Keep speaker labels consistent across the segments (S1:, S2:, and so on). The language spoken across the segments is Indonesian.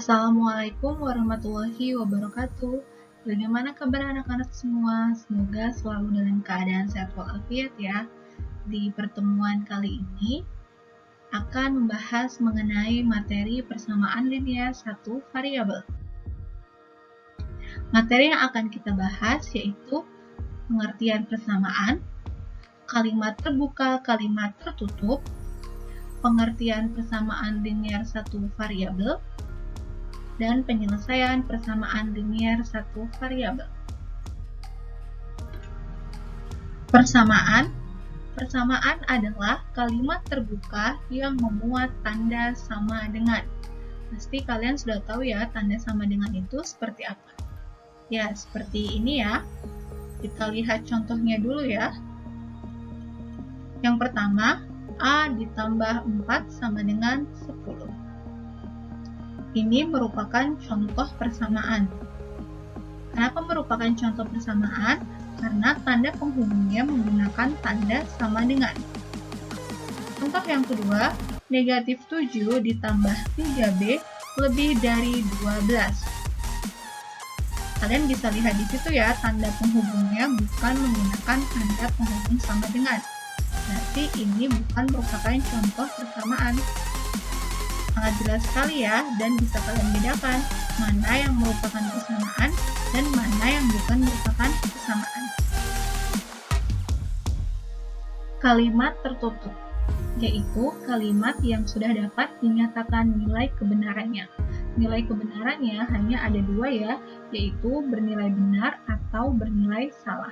S1: Assalamualaikum warahmatullahi wabarakatuh. Bagaimana kabar anak-anak semua? Semoga selalu dalam keadaan sehat walafiat ya. Di pertemuan kali ini akan membahas mengenai materi persamaan linear satu variabel. Materi yang akan kita bahas yaitu pengertian persamaan, kalimat terbuka, kalimat tertutup, pengertian persamaan linear satu variabel, dan penyelesaian persamaan linear satu variabel. Persamaan adalah kalimat terbuka yang memuat tanda sama dengan. Pasti kalian sudah tahu ya tanda sama dengan itu seperti apa. Ya, seperti ini ya. Kita lihat contohnya dulu ya. Yang pertama, A ditambah 4 sama dengan 10. Ini merupakan contoh persamaan. Kenapa merupakan contoh persamaan? Karena tanda penghubungnya menggunakan tanda sama dengan. Contoh yang kedua, negatif 7 ditambah 3B lebih dari 12. Kalian bisa lihat di situ ya, tanda penghubungnya bukan menggunakan tanda penghubung sama dengan. Berarti ini bukan merupakan contoh persamaan. Sangat jelas sekali ya, dan bisa kalian bedakan mana yang merupakan persamaan dan mana yang bukan merupakan persamaan. Kalimat tertutup, yaitu kalimat yang sudah dapat dinyatakan nilai kebenarannya. Nilai kebenarannya hanya ada dua ya, yaitu bernilai benar atau bernilai salah.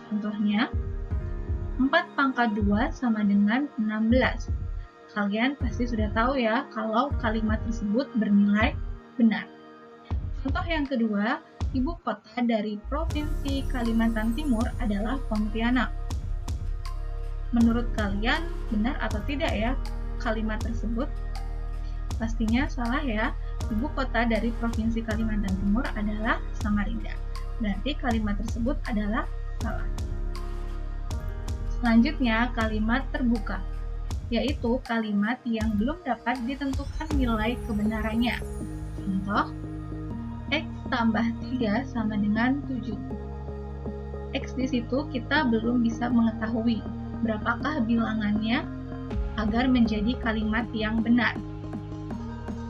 S1: Contohnya, 4 pangkat 2 sama dengan 16. Kalian pasti sudah tahu ya kalau kalimat tersebut bernilai benar. Contoh yang kedua, ibu kota dari Provinsi Kalimantan Timur adalah Pontianak. Menurut kalian benar atau tidak ya kalimat tersebut? Pastinya salah ya. Ibu kota dari Provinsi Kalimantan Timur adalah Samarinda. Berarti kalimat tersebut adalah salah. Selanjutnya, kalimat terbuka, yaitu kalimat yang belum dapat ditentukan nilai kebenarannya. Contoh, X tambah 3 sama dengan 7. X di situ kita belum bisa mengetahui berapakah bilangannya agar menjadi kalimat yang benar.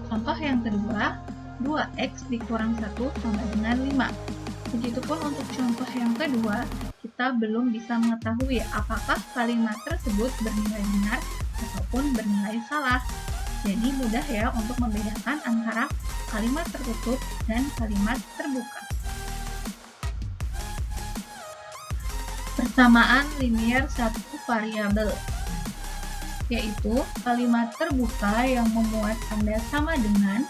S1: Contoh yang kedua, 2X dikurang 1 sama dengan 5. Begitupun untuk contoh yang kedua, kita belum bisa mengetahui apakah kalimat tersebut bernilai benar ataupun bernilai salah. Jadi mudah ya untuk membedakan antara kalimat tertutup dan kalimat terbuka. Persamaan linear satu variabel, yaitu kalimat terbuka yang memuat tanda sama dengan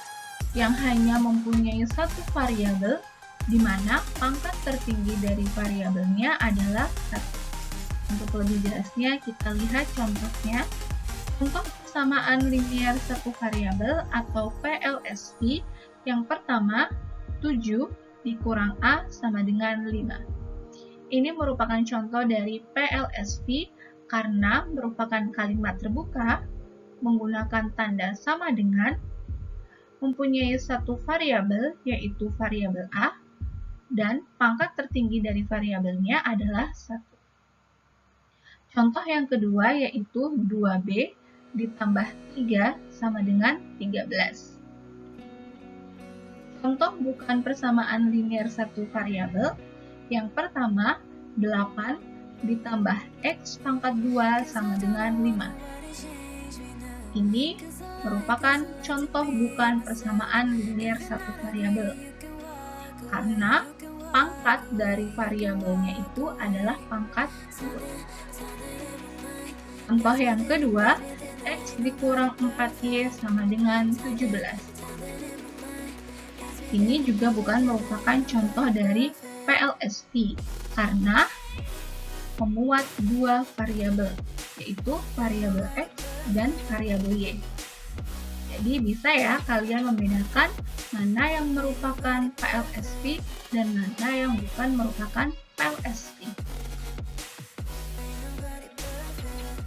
S1: yang hanya mempunyai satu variabel di mana pangkat tertinggi dari variabelnya adalah 1. Untuk lebih jelasnya kita lihat contohnya. Untuk persamaan linear satu variabel atau PLSV, yang pertama 7 dikurang A sama dengan 5. Ini merupakan contoh dari PLSV karena merupakan kalimat terbuka, menggunakan tanda sama dengan, mempunyai satu variabel yaitu variabel A, dan pangkat tertinggi dari variabelnya adalah 1. Contoh yang kedua yaitu 2B ditambah 3 sama dengan 13. Contoh bukan persamaan linear satu variabel. Yang pertama, 8 ditambah X pangkat 2 sama dengan 5. Ini merupakan contoh bukan persamaan linear satu variabel. Karena pangkat dari variabelnya itu adalah pangkat 2. Contoh yang kedua, X dikurang 4Y sama dengan 17. Ini juga bukan merupakan contoh dari PLSV karena memuat dua variabel, yaitu variabel X dan variabel Y. Jadi bisa ya kalian membedakan mana yang merupakan PLSV dan mana yang bukan merupakan PLSV.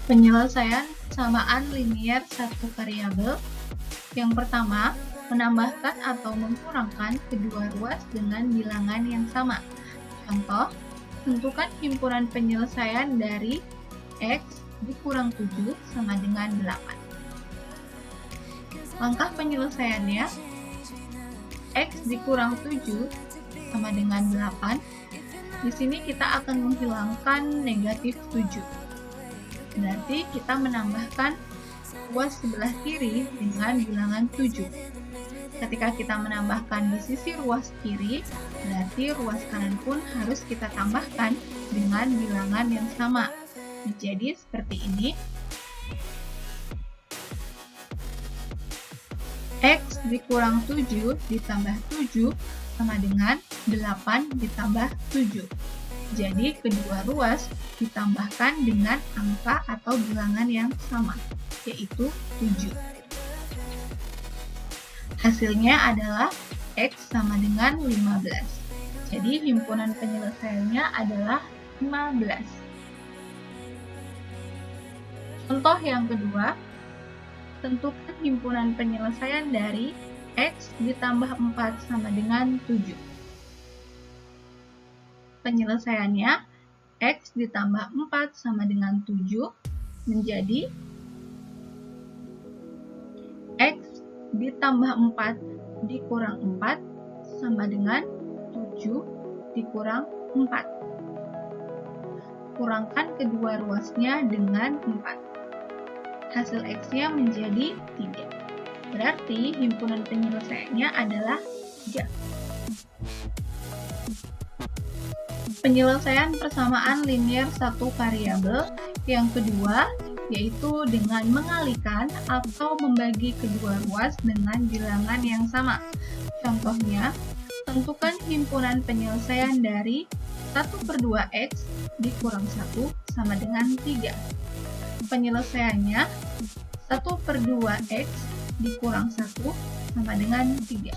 S1: Penyelesaian persamaan linear satu variabel. Yang pertama, menambahkan atau mengkurangkan kedua ruas dengan bilangan yang sama. Contoh, tentukan himpunan penyelesaian dari X dikurang 7 sama dengan 8. Langkah penyelesaiannya, X dikurang 7 sama dengan 8. Di sini kita akan menghilangkan negatif 7. Berarti kita menambahkan ruas sebelah kiri dengan bilangan 7. Ketika kita menambahkan di sisi ruas kiri, berarti ruas kanan pun harus kita tambahkan dengan bilangan yang sama. Jadi seperti ini. X dikurang 7 ditambah 7 sama dengan 8 ditambah 7. Jadi kedua ruas ditambahkan dengan angka atau bilangan yang sama, yaitu 7. Hasilnya adalah X sama dengan 15. Jadi himpunan penyelesaiannya adalah 15. Contoh yang kedua, tentukan himpunan penyelesaian dari X ditambah 4 sama dengan 7. Penyelesaiannya, X ditambah 4 sama dengan 7 menjadi X ditambah 4 dikurang 4 sama dengan 7 dikurang 4. Kurangkan kedua ruasnya dengan 4. Hasil X-nya menjadi 3. Berarti himpunan penyelesaiannya adalah 3. Penyelesaian persamaan linear satu variabel yang kedua yaitu dengan mengalihkan atau membagi kedua ruas dengan bilangan yang sama. Contohnya, tentukan himpunan penyelesaian dari 1/2x dikurang 1 sama dengan 3. Penyelesaiannya 1/2x dikurang 1 sama dengan 3.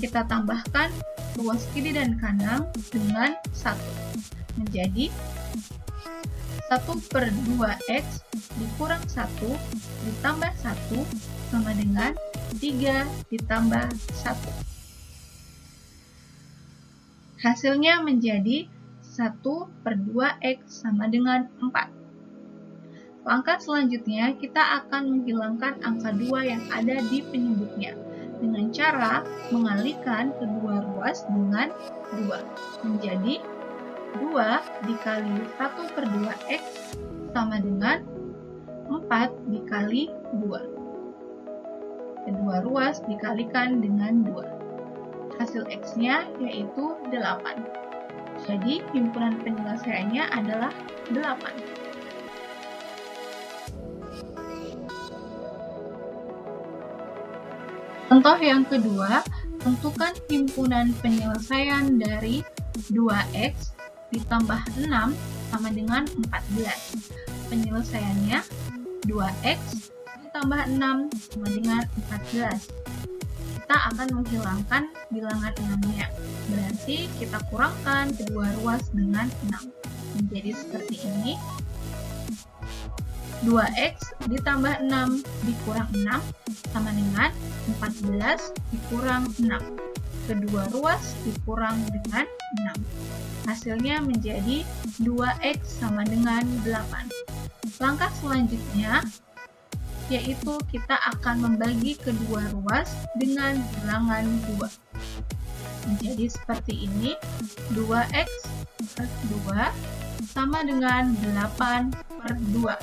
S1: Kita tambahkan ruas kiri dan kanan dengan 1. Menjadi 1/2x dikurang 1 ditambah 1 sama dengan 3 ditambah 1. Hasilnya menjadi 1/2x sama dengan 4. Langkah selanjutnya, kita akan menghilangkan angka 2 yang ada di penyebutnya dengan cara mengalihkan kedua ruas dengan 2. Menjadi 2 dikali 1/2x sama dengan 4 dikali 2. Kedua ruas dikalikan dengan 2. Hasil X-nya yaitu 8. Jadi himpunan penyelesaiannya adalah 8. Contoh yang kedua, tentukan himpunan penyelesaian dari 2x ditambah 6 sama dengan 14. Penyelesaiannya 2x ditambah 6 sama dengan 14. Kita akan menghilangkan bilangan 6-nya. Berarti kita kurangkan kedua ruas dengan 6. Menjadi seperti ini. 2x ditambah 6 dikurang 6 sama dengan 14 dikurang 6. Kedua ruas dikurang dengan 6. Hasilnya menjadi 2x sama dengan 8. Langkah selanjutnya yaitu kita akan membagi kedua ruas dengan bilangan 2. Menjadi seperti ini, 2x per 2 sama dengan 8/2.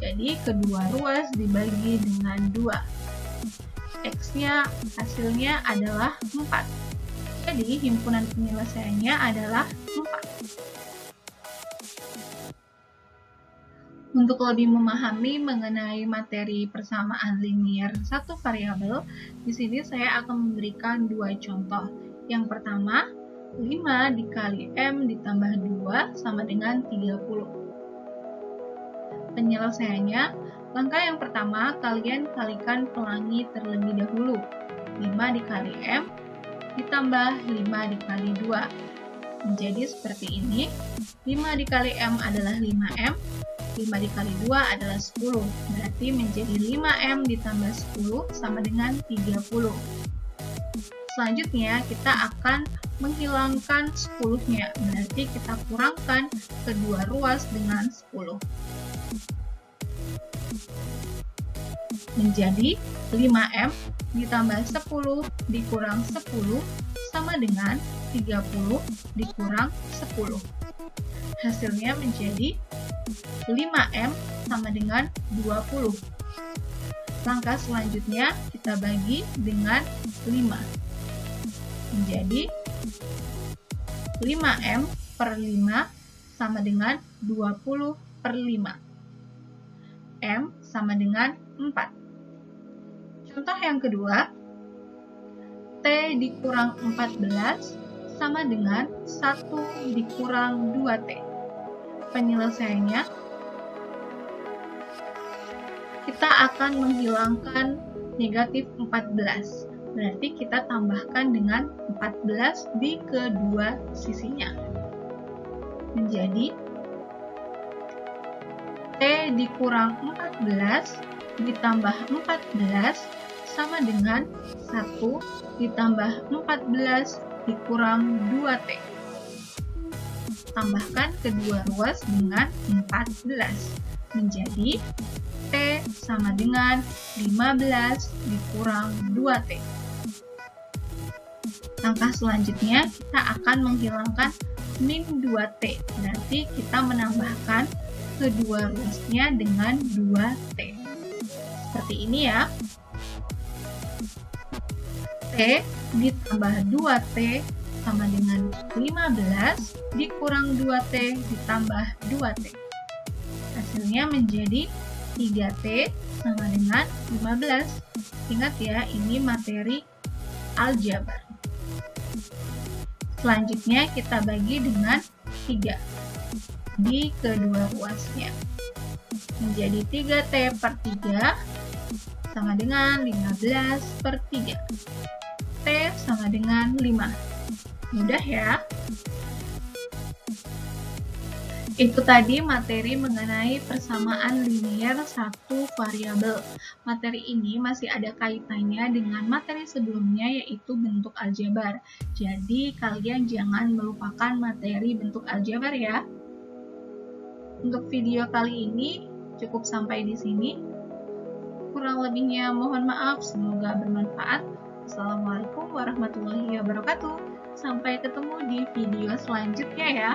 S1: Jadi kedua ruas dibagi dengan 2. X-nya hasilnya adalah 4. Jadi himpunan penyelesaiannya adalah 4. Untuk lebih memahami mengenai materi persamaan linear satu variabel, di sini saya akan memberikan 2 contoh. Yang pertama, 5 dikali M ditambah 2 sama dengan 30. Penyelesaiannya, langkah yang pertama, kalian kalikan pelangi terlebih dahulu. 5 dikali M ditambah 5 dikali 2. Menjadi seperti ini. 5 dikali M adalah 5M, 5 dikali 2 adalah 10, berarti menjadi 5M ditambah 10 sama dengan 30. Selanjutnya, kita akan menghilangkan 10-nya, berarti kita kurangkan kedua ruas dengan 10. Menjadi 5M ditambah 10 dikurang 10 sama dengan 30 dikurang 10. Hasilnya menjadi 5M sama dengan 20. Langkah selanjutnya kita bagi dengan 5. Menjadi 5M per 5 sama dengan 20 per 5. M sama dengan 4. Contoh yang kedua, T dikurang 14 sama dengan 1 dikurang 2T. Penyelesaiannya, kita akan menghilangkan negatif 14. Berarti kita tambahkan dengan 14 di kedua sisinya. Menjadi T dikurang 14 ditambah 14 sama dengan 1 ditambah 14 dikurang 2T. Tambahkan kedua ruas dengan 14. Menjadi T sama dengan 15 dikurang 2T. Langkah selanjutnya, kita akan menghilangkan min 2T. Berarti kita menambahkan kedua ruasnya dengan 2T. Seperti ini ya. T ditambah 2T sama dengan 15 dikurang 2T ditambah 2T. Hasilnya menjadi 3T sama dengan 15. Ingat ya, ini materi aljabar. Selanjutnya kita bagi dengan 3 di kedua ruasnya. Menjadi 3T per 3 sama dengan 15 per 3. T sama dengan 5. Mudah ya? Itu tadi materi mengenai persamaan linier satu variabel. Materi ini masih ada kaitannya dengan materi sebelumnya, yaitu bentuk aljabar. Jadi kalian jangan melupakan materi bentuk aljabar ya. Untuk video kali ini cukup sampai di sini. Kurang lebihnya mohon maaf, semoga bermanfaat. Assalamualaikum warahmatullahi wabarakatuh. Sampai ketemu di video selanjutnya ya.